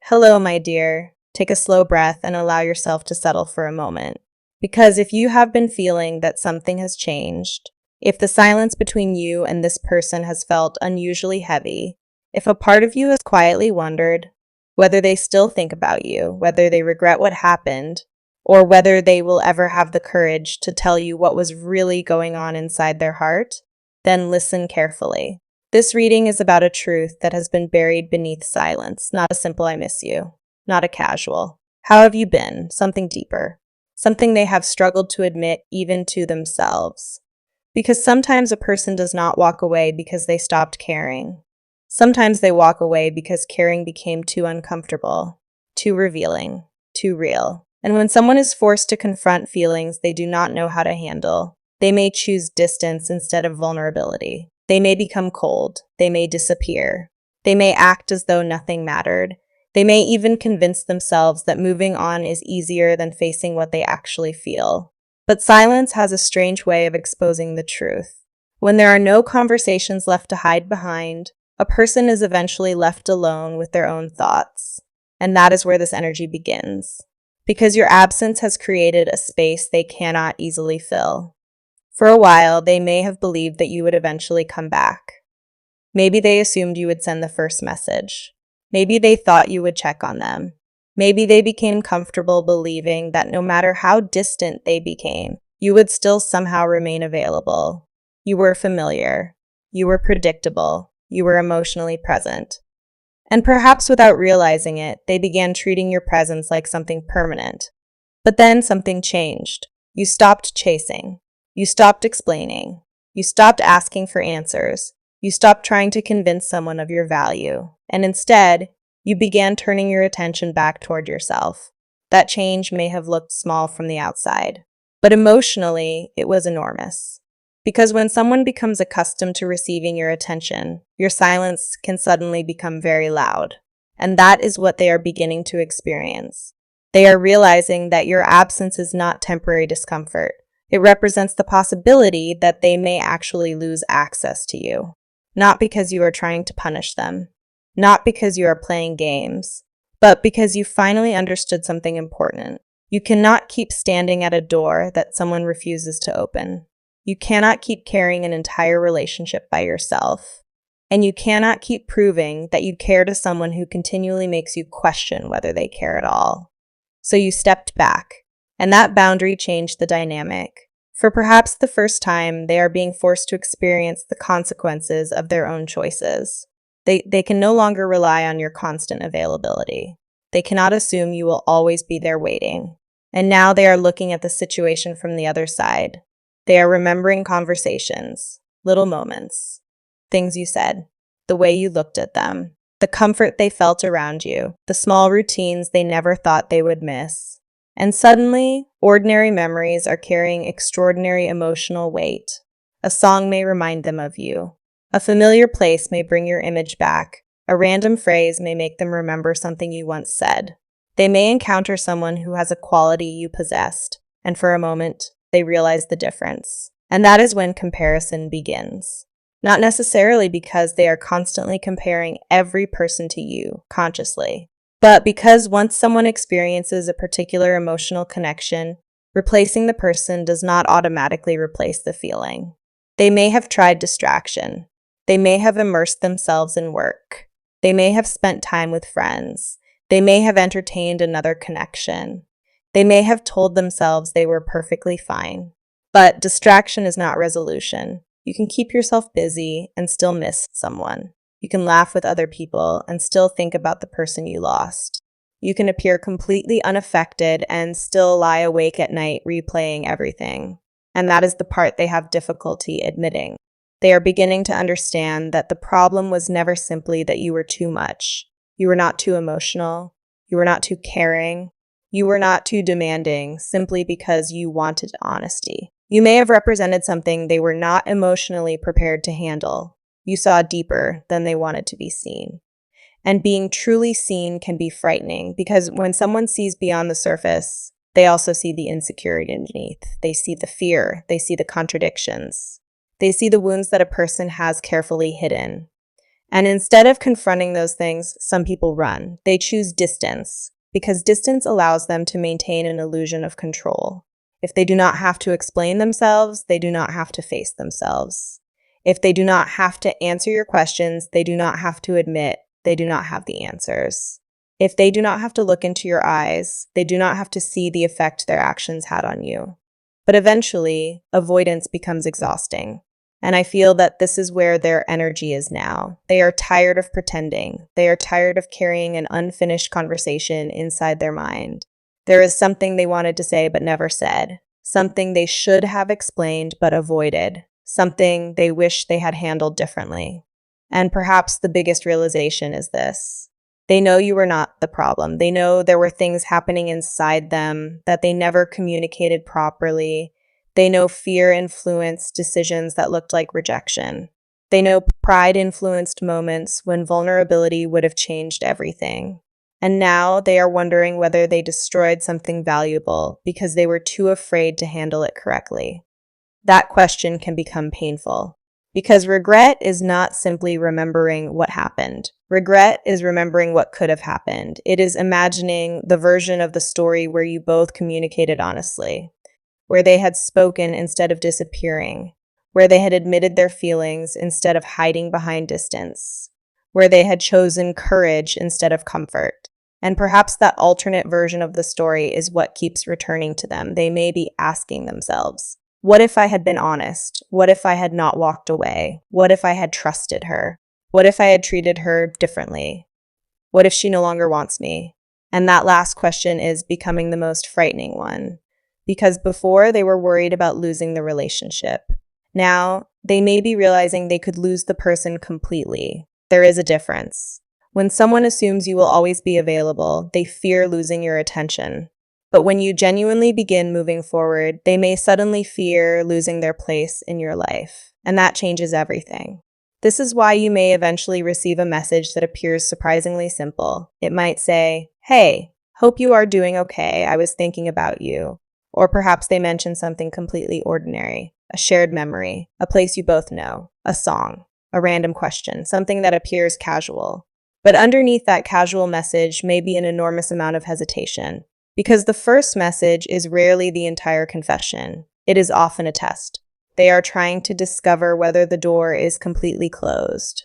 Hello, my dear. Take a slow breath and allow yourself to settle for a moment. Because if you have been feeling that something has changed, if the silence between you and this person has felt unusually heavy, if a part of you has quietly wondered whether they still think about you, whether they regret what happened, or whether they will ever have the courage to tell you what was really going on inside their heart, then listen carefully. This reading is about a truth that has been buried beneath silence, not a simple I miss you, not a casual. How have you been? Something deeper. Something they have struggled to admit even to themselves. Because sometimes a person does not walk away because they stopped caring. Sometimes they walk away because caring became too uncomfortable, too revealing, too real. And when someone is forced to confront feelings they do not know how to handle, they may choose distance instead of vulnerability. They may become cold. They may disappear. They may act as though nothing mattered. They may even convince themselves that moving on is easier than facing what they actually feel. But silence has a strange way of exposing the truth. When there are no conversations left to hide behind, a person is eventually left alone with their own thoughts. And that is where this energy begins. Because your absence has created a space they cannot easily fill. For a while, they may have believed that you would eventually come back. Maybe they assumed you would send the first message. Maybe they thought you would check on them. Maybe they became comfortable believing that no matter how distant they became, you would still somehow remain available. You were familiar. You were predictable. You were emotionally present. And perhaps without realizing it, they began treating your presence like something permanent. But then something changed. You stopped chasing. You stopped explaining. You stopped asking for answers. You stopped trying to convince someone of your value. And instead, you began turning your attention back toward yourself. That change may have looked small from the outside, but emotionally, it was enormous. Because when someone becomes accustomed to receiving your attention, your silence can suddenly become very loud. And that is what they are beginning to experience. They are realizing that your absence is not temporary discomfort. It represents the possibility that they may actually lose access to you. Not because you are trying to punish them. Not because you are playing games. But because you finally understood something important. You cannot keep standing at a door that someone refuses to open. You cannot keep carrying an entire relationship by yourself. And you cannot keep proving that you care to someone who continually makes you question whether they care at all. So you stepped back. And that boundary changed the dynamic. For perhaps the first time, they are being forced to experience the consequences of their own choices. They can no longer rely on your constant availability. They cannot assume you will always be there waiting. And now they are looking at the situation from the other side. They are remembering conversations, little moments, things you said, the way you looked at them, the comfort they felt around you, the small routines they never thought they would miss. And suddenly, ordinary memories are carrying extraordinary emotional weight. A song may remind them of you. A familiar place may bring your image back. A random phrase may make them remember something you once said. They may encounter someone who has a quality you possessed, and for a moment, they realize the difference. And that is when comparison begins. Not necessarily because they are constantly comparing every person to you, consciously. But because once someone experiences a particular emotional connection, replacing the person does not automatically replace the feeling. They may have tried distraction. They may have immersed themselves in work. They may have spent time with friends. They may have entertained another connection. They may have told themselves they were perfectly fine. But distraction is not resolution. You can keep yourself busy and still miss someone. You can laugh with other people and still think about the person you lost. You can appear completely unaffected and still lie awake at night replaying everything. And that is the part they have difficulty admitting. They are beginning to understand that the problem was never simply that you were too much. You were not too emotional. You were not too caring. You were not too demanding simply because you wanted honesty. You may have represented something they were not emotionally prepared to handle. You saw deeper than they wanted to be seen. And being truly seen can be frightening because when someone sees beyond the surface, they also see the insecurity underneath. They see the fear. They see the contradictions. They see the wounds that a person has carefully hidden. And instead of confronting those things, some people run. They choose distance because distance allows them to maintain an illusion of control. If they do not have to explain themselves, they do not have to face themselves. If they do not have to answer your questions, they do not have to admit they do not have the answers. If they do not have to look into your eyes, they do not have to see the effect their actions had on you. But eventually, avoidance becomes exhausting. And I feel that this is where their energy is now. They are tired of pretending. They are tired of carrying an unfinished conversation inside their mind. There is something they wanted to say but never said. Something they should have explained but avoided. Something they wish they had handled differently. And perhaps the biggest realization is this. They know you were not the problem. They know there were things happening inside them that they never communicated properly. They know fear influenced decisions that looked like rejection. They know pride influenced moments when vulnerability would have changed everything. And now they are wondering whether they destroyed something valuable because they were too afraid to handle it correctly. That question can become painful. Because regret is not simply remembering what happened. Regret is remembering what could have happened. It is imagining the version of the story where you both communicated honestly, where they had spoken instead of disappearing, where they had admitted their feelings instead of hiding behind distance, where they had chosen courage instead of comfort. And perhaps that alternate version of the story is what keeps returning to them. They may be asking themselves, what if I had been honest? What if I had not walked away? What if I had trusted her? What if I had treated her differently? What if she no longer wants me? And that last question is becoming the most frightening one. Because before they were worried about losing the relationship. Now they may be realizing they could lose the person completely. There is a difference. When someone assumes you will always be available, they fear losing your attention. But when you genuinely begin moving forward, they may suddenly fear losing their place in your life. And that changes everything. This is why you may eventually receive a message that appears surprisingly simple. It might say, "Hey, hope you are doing okay. I was thinking about you." Or perhaps they mention something completely ordinary, a shared memory, a place you both know, a song, a random question, something that appears casual. But underneath that casual message may be an enormous amount of hesitation. Because the first message is rarely the entire confession. It is often a test. They are trying to discover whether the door is completely closed.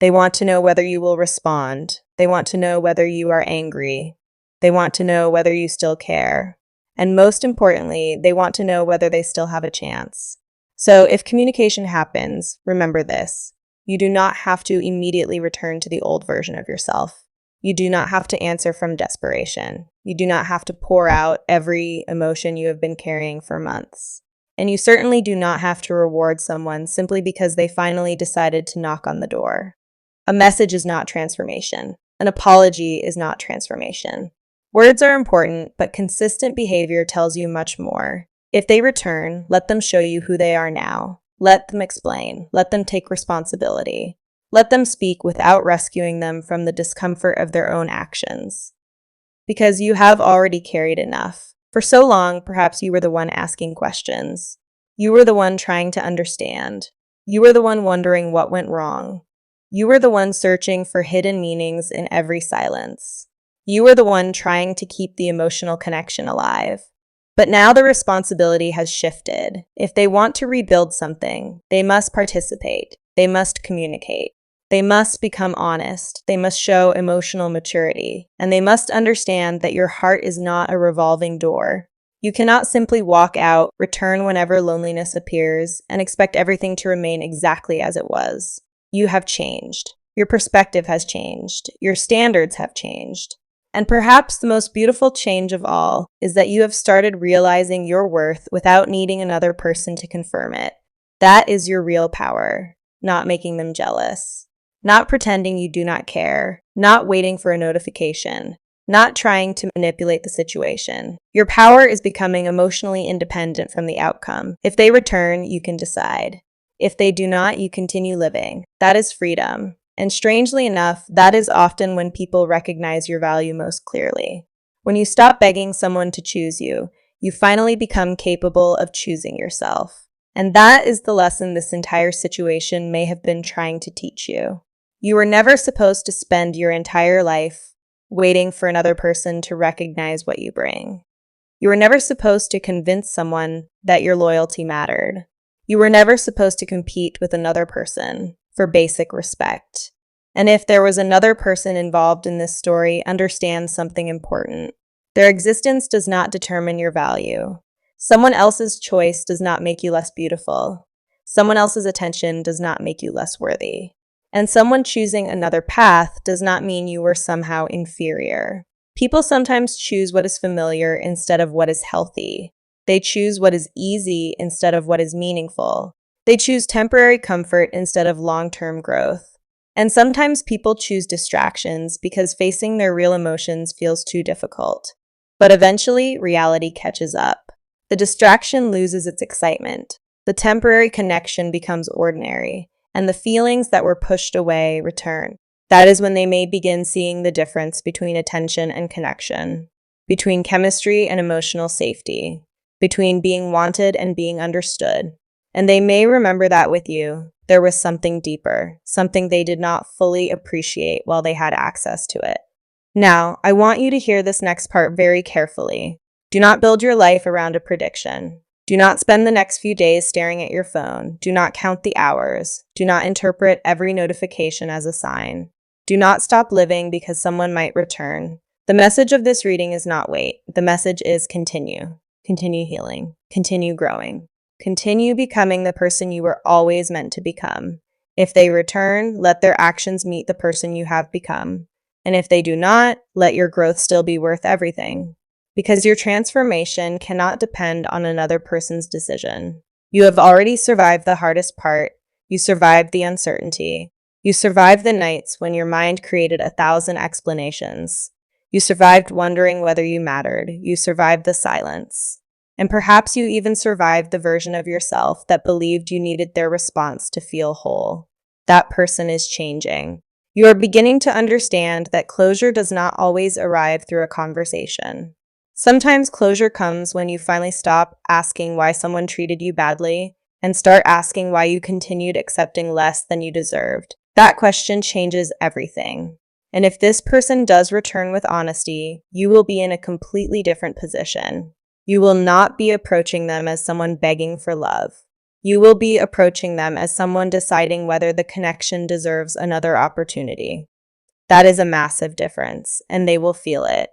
They want to know whether you will respond. They want to know whether you are angry. They want to know whether you still care. And most importantly, they want to know whether they still have a chance. So if communication happens, remember this. You do not have to immediately return to the old version of yourself. You do not have to answer from desperation. You do not have to pour out every emotion you have been carrying for months. And you certainly do not have to reward someone simply because they finally decided to knock on the door. A message is not transformation. An apology is not transformation. Words are important, but consistent behavior tells you much more. If they return, let them show you who they are now. Let them explain. Let them take responsibility. Let them speak without rescuing them from the discomfort of their own actions. Because you have already carried enough. For so long, perhaps you were the one asking questions. You were the one trying to understand. You were the one wondering what went wrong. You were the one searching for hidden meanings in every silence. You were the one trying to keep the emotional connection alive. But now the responsibility has shifted. If they want to rebuild something, they must participate. They must communicate. They must become honest. They must show emotional maturity. And they must understand that your heart is not a revolving door. You cannot simply walk out, return whenever loneliness appears, and expect everything to remain exactly as it was. You have changed. Your perspective has changed. Your standards have changed. And perhaps the most beautiful change of all is that you have started realizing your worth without needing another person to confirm it. That is your real power, not making them jealous. Not pretending you do not care, not waiting for a notification, not trying to manipulate the situation. Your power is becoming emotionally independent from the outcome. If they return, you can decide. If they do not, you continue living. That is freedom. And strangely enough, that is often when people recognize your value most clearly. When you stop begging someone to choose you, you finally become capable of choosing yourself. And that is the lesson this entire situation may have been trying to teach you. You were never supposed to spend your entire life waiting for another person to recognize what you bring. You were never supposed to convince someone that your loyalty mattered. You were never supposed to compete with another person for basic respect. And if there was another person involved in this story, understand something important. Their existence does not determine your value. Someone else's choice does not make you less beautiful. Someone else's attention does not make you less worthy. And someone choosing another path does not mean you were somehow inferior. People sometimes choose what is familiar instead of what is healthy. They choose what is easy instead of what is meaningful. They choose temporary comfort instead of long-term growth. And sometimes people choose distractions because facing their real emotions feels too difficult. But eventually, reality catches up. The distraction loses its excitement. The temporary connection becomes ordinary, and the feelings that were pushed away return. That is when they may begin seeing the difference between attention and connection, between chemistry and emotional safety, between being wanted and being understood. And they may remember that with you, there was something deeper, something they did not fully appreciate while they had access to it. Now, I want you to hear this next part very carefully. Do not build your life around a prediction. Do not spend the next few days staring at your phone. Do not count the hours. Do not interpret every notification as a sign. Do not stop living because someone might return. The message of this reading is not wait. The message is continue. Continue healing. Continue growing. Continue becoming the person you were always meant to become. If they return, let their actions meet the person you have become. And if they do not, let your growth still be worth everything. Because your transformation cannot depend on another person's decision. You have already survived the hardest part. You survived the uncertainty. You survived the nights when your mind created 1,000 explanations. You survived wondering whether you mattered. You survived the silence. And perhaps you even survived the version of yourself that believed you needed their response to feel whole. That person is changing. You are beginning to understand that closure does not always arrive through a conversation. Sometimes closure comes when you finally stop asking why someone treated you badly and start asking why you continued accepting less than you deserved. That question changes everything. And if this person does return with honesty, you will be in a completely different position. You will not be approaching them as someone begging for love. You will be approaching them as someone deciding whether the connection deserves another opportunity. That is a massive difference, and they will feel it.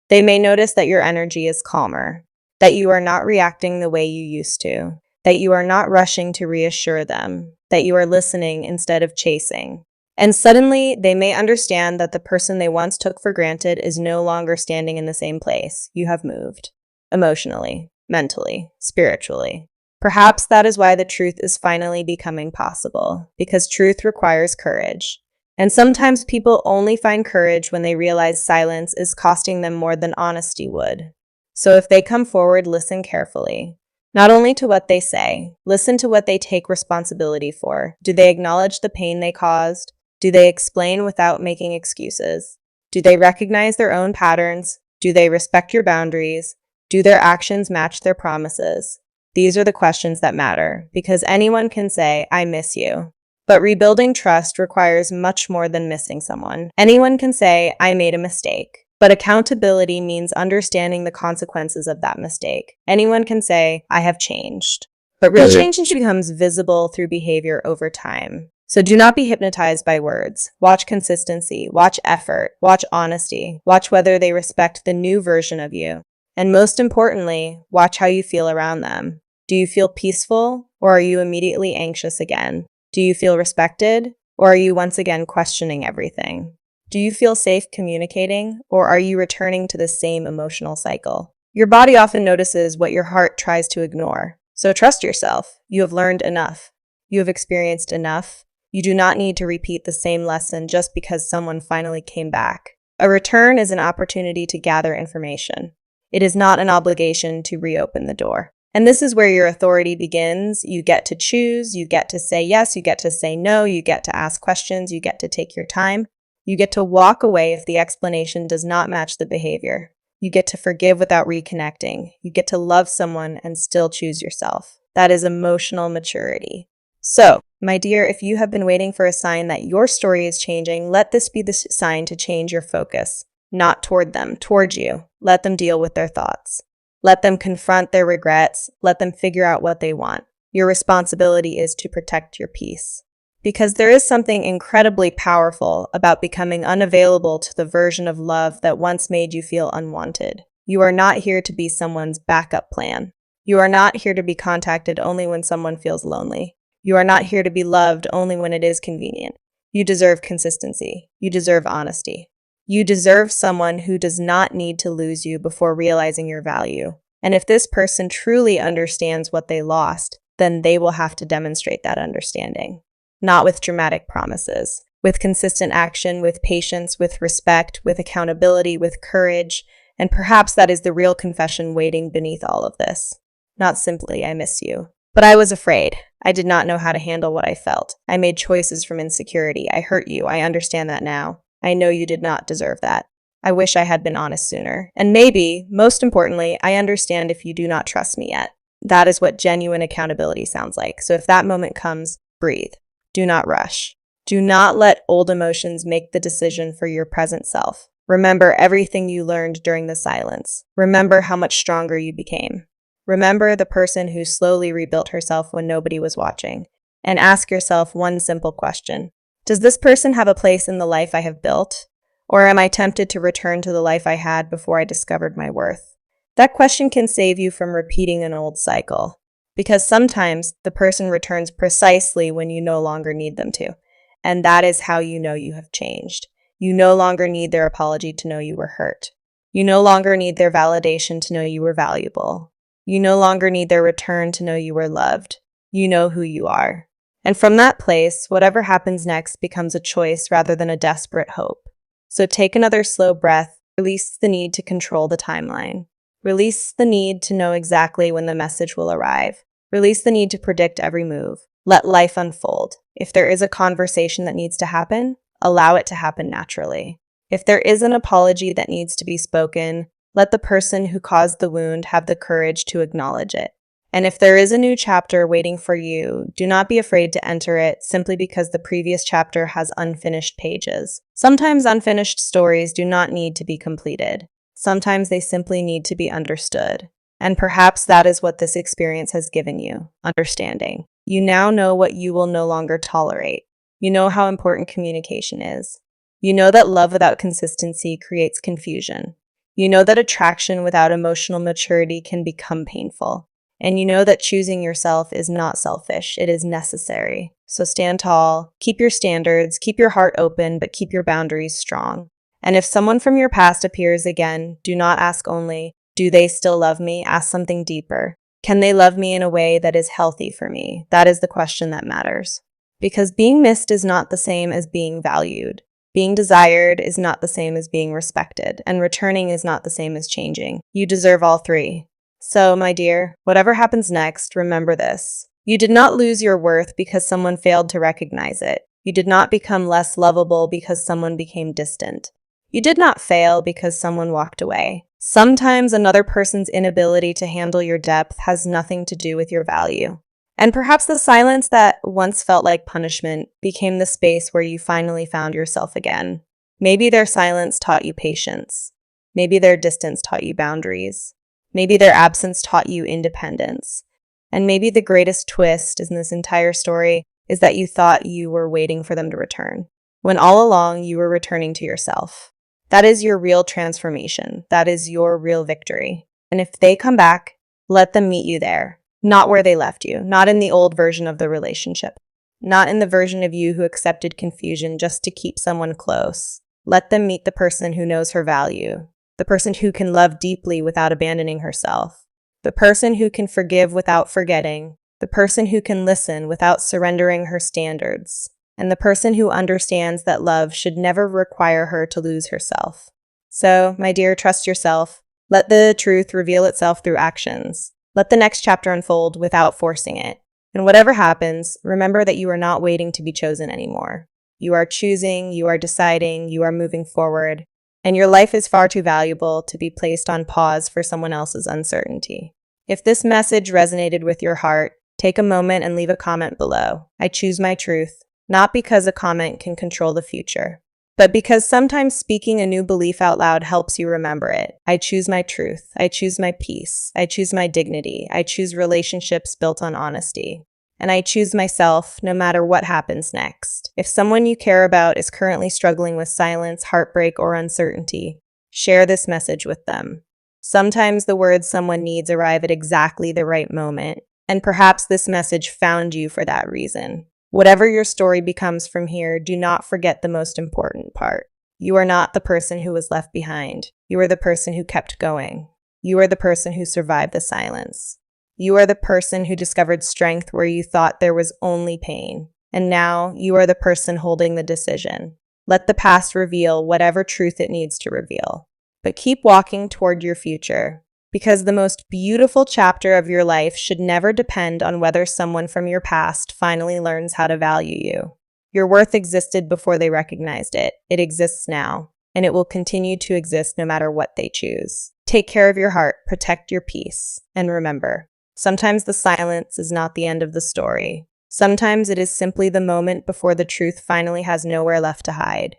They may notice that your energy is calmer, that you are not reacting the way you used to, that you are not rushing to reassure them, that you are listening instead of chasing. And suddenly, they may understand that the person they once took for granted is no longer standing in the same place. You have moved. Emotionally, mentally, spiritually. Perhaps that is why the truth is finally becoming possible, because truth requires courage. And sometimes people only find courage when they realize silence is costing them more than honesty would. So if they come forward, listen carefully. Not only to what they say, listen to what they take responsibility for. Do they acknowledge the pain they caused? Do they explain without making excuses? Do they recognize their own patterns? Do they respect your boundaries? Do their actions match their promises? These are the questions that matter, because anyone can say, I miss you. But rebuilding trust requires much more than missing someone. Anyone can say, I made a mistake. But accountability means understanding the consequences of that mistake. Anyone can say, I have changed. But real change becomes visible through behavior over time. So do not be hypnotized by words. Watch consistency, watch effort, watch honesty, watch whether they respect the new version of you. And most importantly, watch how you feel around them. Do you feel peaceful, or are you immediately anxious again? Do you feel respected, or are you once again questioning everything? Do you feel safe communicating, or are you returning to the same emotional cycle? Your body often notices what your heart tries to ignore. So trust yourself. You have learned enough. You have experienced enough. You do not need to repeat the same lesson just because someone finally came back. A return is an opportunity to gather information. It is not an obligation to reopen the door. And this is where your authority begins. You get to choose, you get to say yes, you get to say no, you get to ask questions, you get to take your time. You get to walk away if the explanation does not match the behavior. You get to forgive without reconnecting. You get to love someone and still choose yourself. That is emotional maturity. So, my dear, if you have been waiting for a sign that your story is changing, let this be the sign to change your focus. Not toward them, toward you. Let them deal with their thoughts. Let them confront their regrets. Let them figure out what they want. Your responsibility is to protect your peace. Because there is something incredibly powerful about becoming unavailable to the version of love that once made you feel unwanted. You are not here to be someone's backup plan. You are not here to be contacted only when someone feels lonely. You are not here to be loved only when it is convenient. You deserve consistency. You deserve honesty. You deserve someone who does not need to lose you before realizing your value. And if this person truly understands what they lost, then they will have to demonstrate that understanding. Not with dramatic promises, with consistent action, with patience, with respect, with accountability, with courage, and perhaps that is the real confession waiting beneath all of this. Not simply, I miss you. But I was afraid. I did not know how to handle what I felt. I made choices from insecurity. I hurt you. I understand that now. I know you did not deserve that. I wish I had been honest sooner. And maybe, most importantly, I understand if you do not trust me yet. That is what genuine accountability sounds like. So if that moment comes, breathe. Do not rush. Do not let old emotions make the decision for your present self. Remember everything you learned during the silence. Remember how much stronger you became. Remember the person who slowly rebuilt herself when nobody was watching. And ask yourself one simple question. Does this person have a place in the life I have built? Or am I tempted to return to the life I had before I discovered my worth? That question can save you from repeating an old cycle. Because sometimes the person returns precisely when you no longer need them to. And that is how you know you have changed. You no longer need their apology to know you were hurt. You no longer need their validation to know you were valuable. You no longer need their return to know you were loved. You know who you are. And from that place, whatever happens next becomes a choice rather than a desperate hope. So take another slow breath, release the need to control the timeline. Release the need to know exactly when the message will arrive. Release the need to predict every move. Let life unfold. If there is a conversation that needs to happen, allow it to happen naturally. If there is an apology that needs to be spoken, let the person who caused the wound have the courage to acknowledge it. And if there is a new chapter waiting for you, do not be afraid to enter it simply because the previous chapter has unfinished pages. Sometimes unfinished stories do not need to be completed. Sometimes they simply need to be understood. And perhaps that is what this experience has given you, understanding. You now know what you will no longer tolerate. You know how important communication is. You know that love without consistency creates confusion. You know that attraction without emotional maturity can become painful. And you know that choosing yourself is not selfish, it is necessary. So stand tall, keep your standards, keep your heart open, but keep your boundaries strong. And if someone from your past appears again, do not ask only, do they still love me? Ask something deeper. Can they love me in a way that is healthy for me? That is the question that matters. Because being missed is not the same as being valued. Being desired is not the same as being respected, and returning is not the same as changing. You deserve all three. So, my dear, whatever happens next, remember this. You did not lose your worth because someone failed to recognize it. You did not become less lovable because someone became distant. You did not fail because someone walked away. Sometimes another person's inability to handle your depth has nothing to do with your value. And perhaps the silence that once felt like punishment became the space where you finally found yourself again. Maybe their silence taught you patience. Maybe their distance taught you boundaries. Maybe their absence taught you independence. And maybe the greatest twist in this entire story is that you thought you were waiting for them to return, when all along you were returning to yourself. That is your real transformation. That is your real victory. And if they come back, let them meet you there, not where they left you, not in the old version of the relationship, not in the version of you who accepted confusion just to keep someone close. Let them meet the person who knows her value, the person who can love deeply without abandoning herself, the person who can forgive without forgetting, the person who can listen without surrendering her standards, and the person who understands that love should never require her to lose herself. So, my dear, trust yourself. Let the truth reveal itself through actions. Let the next chapter unfold without forcing it. And whatever happens, remember that you are not waiting to be chosen anymore. You are choosing, you are deciding, you are moving forward, and your life is far too valuable to be placed on pause for someone else's uncertainty. If this message resonated with your heart, take a moment and leave a comment below. I choose my truth, not because a comment can control the future, but because sometimes speaking a new belief out loud helps you remember it. I choose my truth. I choose my peace. I choose my dignity. I choose relationships built on honesty. And I choose myself no matter what happens next. If someone you care about is currently struggling with silence, heartbreak, or uncertainty, share this message with them. Sometimes the words someone needs arrive at exactly the right moment, and perhaps this message found you for that reason. Whatever your story becomes from here, do not forget the most important part. You are not the person who was left behind. You are the person who kept going. You are the person who survived the silence. You are the person who discovered strength where you thought there was only pain. And now you are the person holding the decision. Let the past reveal whatever truth it needs to reveal. But keep walking toward your future, because the most beautiful chapter of your life should never depend on whether someone from your past finally learns how to value you. Your worth existed before they recognized it. It exists now, and it will continue to exist no matter what they choose. Take care of your heart, protect your peace, and remember, sometimes the silence is not the end of the story. Sometimes it is simply the moment before the truth finally has nowhere left to hide.